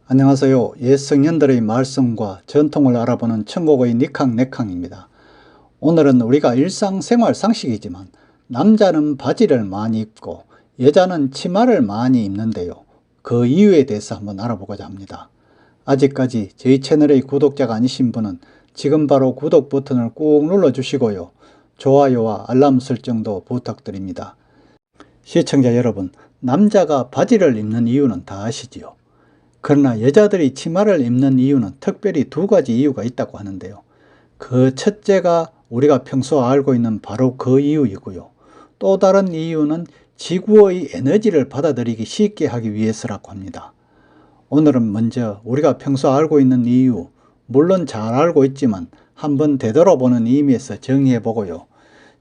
안녕하세요. 옛 성현들의 말씀과 전통을 알아보는 천국의 니캉네캉입니다. 오늘은 우리가 일상생활 상식이지만 남자는 바지를 많이 입고 여자는 치마를 많이 입는데요. 그 이유에 대해서 한번 알아보고자 합니다. 아직까지 저희 채널의 구독자가 아니신 분은 지금 바로 구독 버튼을 꾹 눌러주시고요. 좋아요와 알람 설정도 부탁드립니다. 시청자 여러분, 남자가 바지를 입는 이유는 다 아시지요? 그러나 여자들이 치마를 입는 이유는 특별히 두 가지 이유가 있다고 하는데요. 그 첫째가 우리가 평소 알고 있는 바로 그 이유이고요. 또 다른 이유는 지구의 에너지를 받아들이기 쉽게 하기 위해서라고 합니다. 오늘은 먼저 우리가 평소 알고 있는 이유, 물론 잘 알고 있지만 한번 되돌아보는 의미에서 정의해보고요.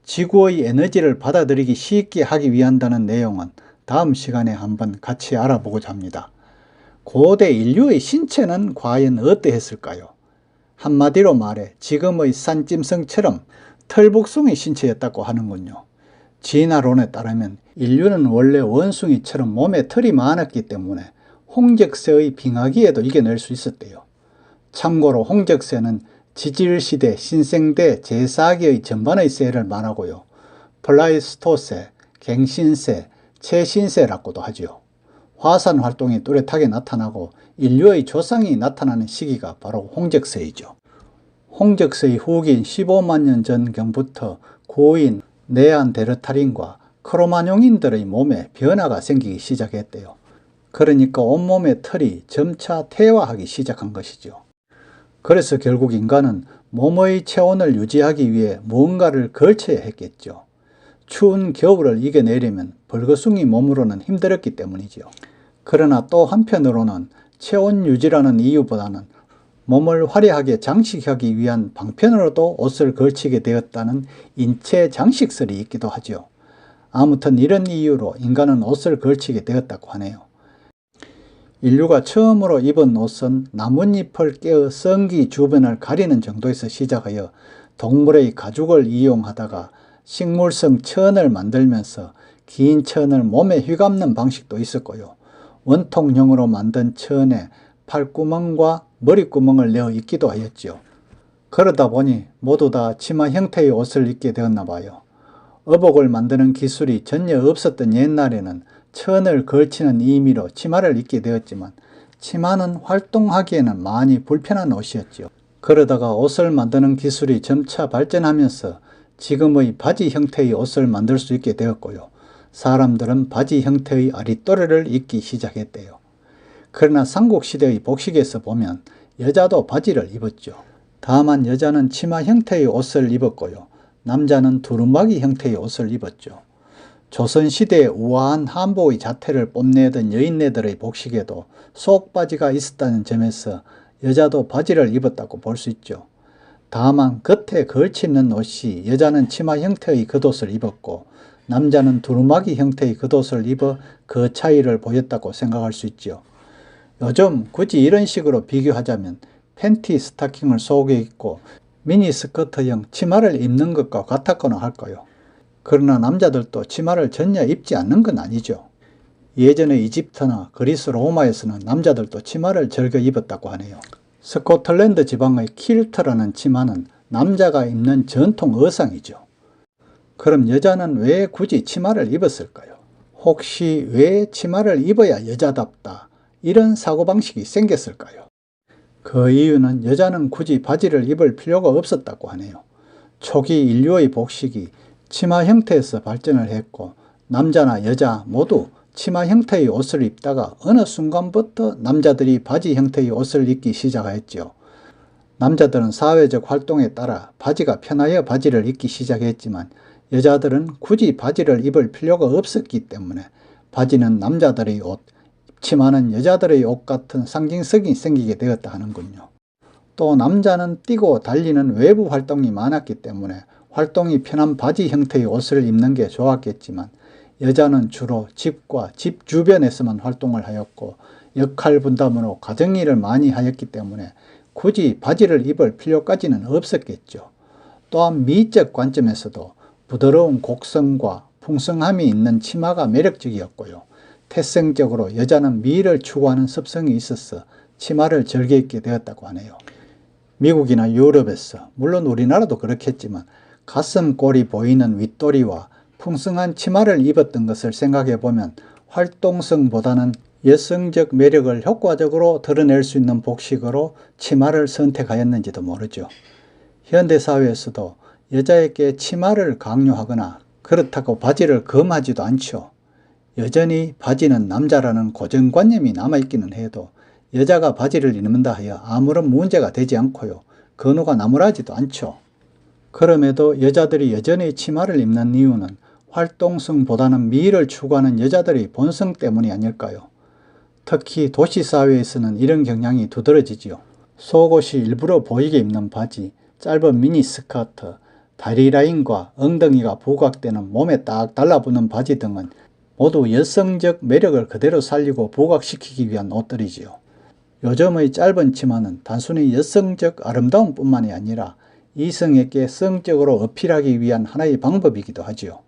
지구의 에너지를 받아들이기 쉽게 하기 위한다는 내용은 다음 시간에 한번 같이 알아보고자 합니다. 고대 인류의 신체는 과연 어떠했을까요? 한마디로 말해 지금의 산짐승처럼 털복숭이 신체였다고 하는군요. 진화론에 따르면 인류는 원래 원숭이처럼 몸에 털이 많았기 때문에 홍적세의 빙하기에도 이겨낼 수 있었대요. 참고로 홍적세는 지질시대, 신생대, 제4기의 전반의 세를 말하고요. 플라이스토세, 갱신세, 최신세라고도 하지요. 화산 활동이 뚜렷하게 나타나고 인류의 조상이 나타나는 시기가 바로 홍적세이죠. 홍적세의 후기인 15만 년 전경부터 고인 네안데르탈인과 크로마뇽인들의 몸에 변화가 생기기 시작했대요. 그러니까 온몸의 털이 점차 퇴화하기 시작한 것이죠. 그래서 결국 인간은 몸의 체온을 유지하기 위해 무언가를 걸쳐야 했겠죠. 추운 겨울을 이겨내려면 벌거숭이 몸으로는 힘들었기 때문이죠. 그러나 또 한편으로는 체온 유지라는 이유보다는 몸을 화려하게 장식하기 위한 방편으로도 옷을 걸치게 되었다는 인체 장식설이 있기도 하죠. 아무튼 이런 이유로 인간은 옷을 걸치게 되었다고 하네요. 인류가 처음으로 입은 옷은 나뭇잎을 깨어 성기 주변을 가리는 정도에서 시작하여 동물의 가죽을 이용하다가 식물성 천을 만들면서 긴 천을 몸에 휘감는 방식도 있었고요. 원통형으로 만든 천에 팔구멍과 머리구멍을 내어 입기도 하였죠. 그러다 보니 모두 다 치마 형태의 옷을 입게 되었나 봐요. 어복을 만드는 기술이 전혀 없었던 옛날에는 천을 걸치는 의미로 치마를 입게 되었지만 치마는 활동하기에는 많이 불편한 옷이었죠. 그러다가 옷을 만드는 기술이 점차 발전하면서 지금의 바지 형태의 옷을 만들 수 있게 되었고요. 사람들은 바지 형태의 아리또레를 입기 시작했대요. 그러나 삼국시대의 복식에서 보면 여자도 바지를 입었죠. 다만 여자는 치마 형태의 옷을 입었고요. 남자는 두루마기 형태의 옷을 입었죠. 조선시대의 우아한 한복의 자태를 뽐내던 여인네들의 복식에도 속바지가 있었다는 점에서 여자도 바지를 입었다고 볼 수 있죠. 다만 겉에 걸치는 옷이 여자는 치마 형태의 겉옷을 입었고 남자는 두루마기 형태의 겉옷을 입어 그 차이를 보였다고 생각할 수 있죠. 요즘 굳이 이런 식으로 비교하자면 팬티 스타킹을 속에 입고 미니스커트형 치마를 입는 것과 같았거나 할까요? 그러나 남자들도 치마를 전혀 입지 않는 건 아니죠. 예전의 이집트나 그리스 로마에서는 남자들도 치마를 즐겨 입었다고 하네요. 스코틀랜드 지방의 킬트라는 치마는 남자가 입는 전통 의상이죠. 그럼 여자는 왜 굳이 치마를 입었을까요? 혹시 왜 치마를 입어야 여자답다 이런 사고방식이 생겼을까요? 그 이유는 여자는 굳이 바지를 입을 필요가 없었다고 하네요. 초기 인류의 복식이 치마 형태에서 발전을 했고 남자나 여자 모두 치마 형태의 옷을 입다가 어느 순간부터 남자들이 바지 형태의 옷을 입기 시작했죠. 남자들은 사회적 활동에 따라 바지가 편하여 바지를 입기 시작했지만 여자들은 굳이 바지를 입을 필요가 없었기 때문에 바지는 남자들의 옷, 치마는 여자들의 옷 같은 상징성이 생기게 되었다 하는군요. 또 남자는 뛰고 달리는 외부 활동이 많았기 때문에 활동이 편한 바지 형태의 옷을 입는 게 좋았겠지만 여자는 주로 집과 집 주변에서만 활동을 하였고 역할 분담으로 가정일을 많이 하였기 때문에 굳이 바지를 입을 필요까지는 없었겠죠. 또한 미적 관점에서도 부드러운 곡선과 풍성함이 있는 치마가 매력적이었고요. 태생적으로 여자는 미를 추구하는 습성이 있어서 치마를 즐겨 입게 되었다고 하네요. 미국이나 유럽에서, 물론 우리나라도 그렇겠지만 가슴골이 보이는 윗도리와 풍성한 치마를 입었던 것을 생각해 보면 활동성보다는 여성적 매력을 효과적으로 드러낼 수 있는 복식으로 치마를 선택하였는지도 모르죠. 현대사회에서도 여자에게 치마를 강요하거나 그렇다고 바지를 금하지도 않죠. 여전히 바지는 남자라는 고정관념이 남아있기는 해도 여자가 바지를 입는다 하여 아무런 문제가 되지 않고요. 건호가 나무라지도 않죠. 그럼에도 여자들이 여전히 치마를 입는 이유는 활동성보다는 미를 추구하는 여자들의 본성 때문이 아닐까요? 특히 도시사회에서는 이런 경향이 두드러지지요. 속옷이 일부러 보이게 입는 바지, 짧은 미니스커트, 다리 라인과 엉덩이가 부각되는 몸에 딱 달라붙는 바지 등은 모두 여성적 매력을 그대로 살리고 부각시키기 위한 옷들이지요. 요즘의 짧은 치마는 단순히 여성적 아름다움 뿐만이 아니라 이성에게 성적으로 어필하기 위한 하나의 방법이기도 하지요.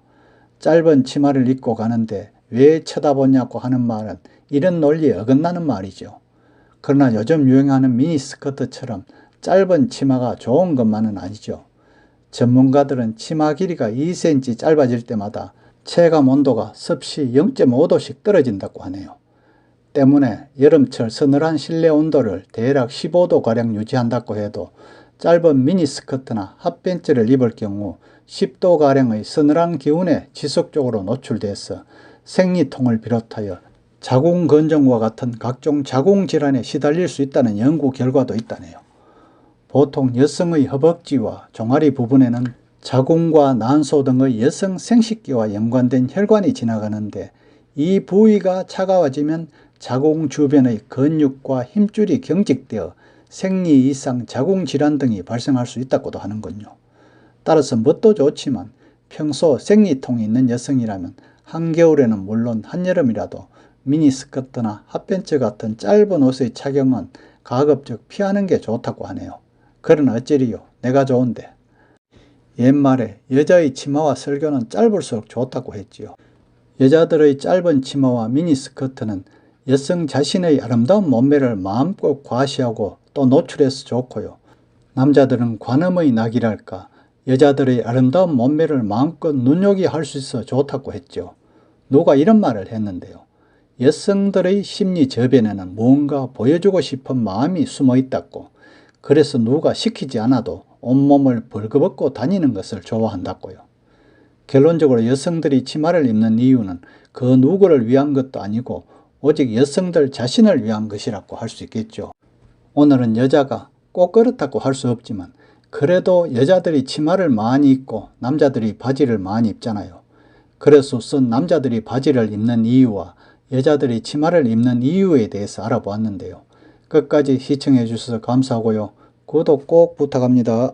짧은 치마를 입고 가는데 왜 쳐다보냐고 하는 말은 이런 논리에 어긋나는 말이죠. 그러나 요즘 유행하는 미니스커트처럼 짧은 치마가 좋은 것만은 아니죠. 전문가들은 치마 길이가 2cm 짧아질 때마다 체감 온도가 습시 0.5도씩 떨어진다고 하네요. 때문에 여름철 서늘한 실내 온도를 대략 15도가량 유지한다고 해도 짧은 미니스커트나 핫팬츠를 입을 경우 10도가량의 서늘한 기온에 지속적으로 노출돼서 생리통을 비롯하여 자궁건조와 같은 각종 자궁질환에 시달릴 수 있다는 연구 결과도 있다네요. 보통 여성의 허벅지와 종아리 부분에는 자궁과 난소 등의 여성 생식기와 연관된 혈관이 지나가는데 이 부위가 차가워지면 자궁 주변의 근육과 힘줄이 경직되어 생리 이상 자궁질환 등이 발생할 수 있다고도 하는군요. 따라서 뭣도 좋지만 평소 생리통이 있는 여성이라면 한겨울에는 물론 한여름이라도 미니스커트나 핫팬츠 같은 짧은 옷의 착용은 가급적 피하는 게 좋다고 하네요. 그러나 어찌리요, 내가 좋은데. 옛말에 여자의 치마와 설교는 짧을수록 좋다고 했지요. 여자들의 짧은 치마와 미니스커트는 여성 자신의 아름다운 몸매를 마음껏 과시하고 또 노출해서 좋고요. 남자들은 관음의 낙이랄까 여자들의 아름다운 몸매를 마음껏 눈요기 할 수 있어 좋다고 했죠. 누가 이런 말을 했는데요. 여성들의 심리 저변에는 무언가 보여주고 싶은 마음이 숨어 있다고. 그래서 누가 시키지 않아도 온몸을 벌거벗고 다니는 것을 좋아한다고요. 결론적으로 여성들이 치마를 입는 이유는 그 누구를 위한 것도 아니고 오직 여성들 자신을 위한 것이라고 할 수 있겠죠. 오늘은 여자가 꼭 그렇다고 할 수 없지만 그래도 여자들이 치마를 많이 입고 남자들이 바지를 많이 입잖아요. 그래서 우선 남자들이 바지를 입는 이유와 여자들이 치마를 입는 이유에 대해서 알아보았는데요. 끝까지 시청해 주셔서 감사하고요. 구독 꼭 부탁합니다.